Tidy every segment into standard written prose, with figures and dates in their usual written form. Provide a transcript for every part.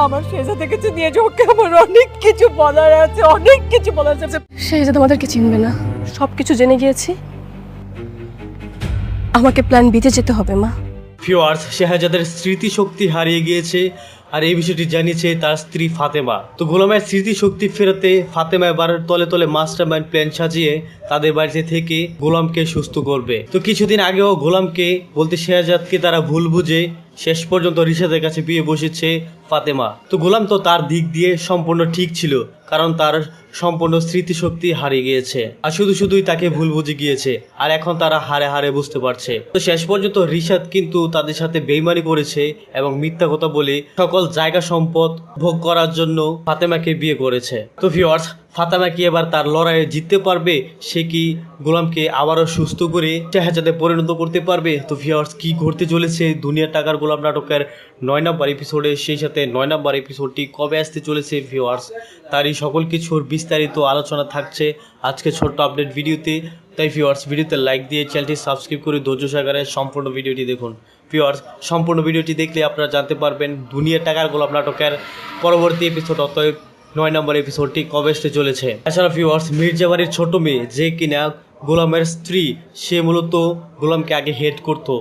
আমার শেহজাদা কিছু নিয়ে যাও, আমার অনেক কিছু বলার আছে, অনেক কিছু বলার আছে। শেহজাদা আমাদেরকে চিনবে না, সবকিছু জেনে গিয়েছি। আমাকে প্ল্যান বিতে যেতে হবে মা। ভিউয়ার্স, শেহজাদের স্মৃতিশক্তি হারিয়ে গিয়েছে আর এই বিষয়টি জানিয়েছে তার স্ত্রী ফাতেমা। তো গোলামের স্মৃতিশক্তি ফেরাতে ফাতেমা এবার তলে তলে মাস্টারমাইন্ড প্ল্যান সাজিয়ে তাদের বাড়িতে থেকে গোলামকে সুস্থ করবে। তো কিছুদিন আগেও গোলামকে বলতে শেহজাদকে তারা ভুল বুঝে শেষ পর্যন্ত রিশাদের কাছে বিয়ে বসেছে ফাতেমা। তো গোলাম তো তার দিক দিয়ে সম্পূর্ণ ঠিক ছিল, কারণ তার সম্পূর্ণ স্মৃতিশক্তি হারিয়ে গিয়েছে আর শুধুই তাকে ভুল বুঝে গিয়েছে। আর এখন তারা হারে হারে বুঝতে পারছে। তো শেষ পর্যন্ত রিশাদ কিন্তু তাদের সাথে বেইমানি করেছে এবং মিথ্যা কথা বলে সকল জায়গা সম্পদ ভোগ করার জন্য ফাতেমাকে বিয়ে করেছে। তো ভিউয়ার্স, ফাতেমা কি এবার তার লড়াইয়ে জিততে পারবে? সে কি গোলামকে আবারও সুস্থ করে শেহজাদে পরিণত করতে পারবে? তো ভিউয়ার্স, কি ঘটতে চলেছে দুনিয়ার টাকার গোলাম নাটকের 9 নম্বর এপিসোডে, সেই সাথে 9 নম্বর এপিসোডটি কবে আসতে চলেছে ভিউয়ার্স, তারই সকল কিছুর বিস্তারিত আলোচনা থাকছে আজকে ছোট্ট আপডেট ভিডিওতে। তাই ভিউয়ার্স, ভিডিওতে লাইক দিয়ে চ্যানেলটি সাবস্ক্রাইব করে ধৈর্য সহকারে সম্পূর্ণ ভিডিওটি দেখুন। ভিউয়ার্স, সম্পূর্ণ ভিডিওটি দেখলে আপনারা জানতে পারবেন দুনিয়ার টাকার গোলাম নাটকের পরবর্তী এপিসোড, অতএব 9 নম্বর এপিসোডটি কবে আসতে চলেছে। এছাড়া ভিউয়ার্স, মির্জা বাড়ির ছোট মেয়ে যে কিনা গোলামের স্ত্রী, সে মূলত গোলামকে আগে হেট করতো,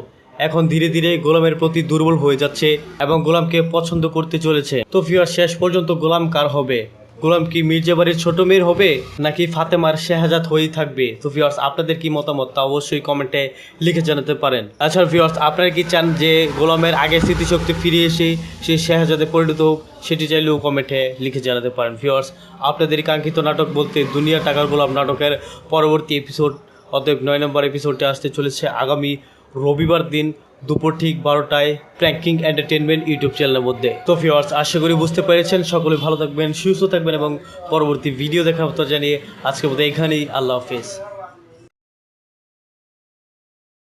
এখন ধীরে ধীরে গোলামের প্রতি দুর্বল হয়ে যাচ্ছে এবং গোলামকে পছন্দ করতে চলেছে। তো ভিউয়ার্স, শেষ পর্যন্ত গোলাম কার হবে? গোলাম কি মির্জা বাড়ির ছোট মেয়ের হবে নাকি ফাতেমার শেহজাদ হয়েই থাকবে? তো ভিউয়ার্স, আপনাদের কি মতামত তা অবশ্যই কমেন্টে লিখে জানাতে পারেন। আচ্ছা ভিউয়ার্স, আপনারা কি চান যে গোলামের আগের স্মৃতিশক্তি ফিরে এসে সে শেহজাদে পরিণত হোক? সেটি চাইলেও কমেন্টে লিখে জানাতে পারেন। ভিউয়ার্স, আপনাদের কাঙ্ক্ষিত নাটক বলতে দুনিয়া টাকার গোলাম নাটকের পরবর্তী এপিসোড, অতএব 9 নম্বর এপিসোডটি আসতে চলেছে আগামী রবিবার দিন দুপুর ঠিক 12টায় প্র্যাঙ্কিং এন্টারটেনমেন্ট ইউটিউব চ্যানেলের মধ্যে। তো ভিউয়ার্স, আশা করি বুঝতে পেরেছেন। সকলে ভালো থাকবেন, সুস্থ থাকবেন এবং পরবর্তী ভিডিও দেখার কথা জানিয়ে আজকের মতো এখানেই আল্লাহ হাফেজ।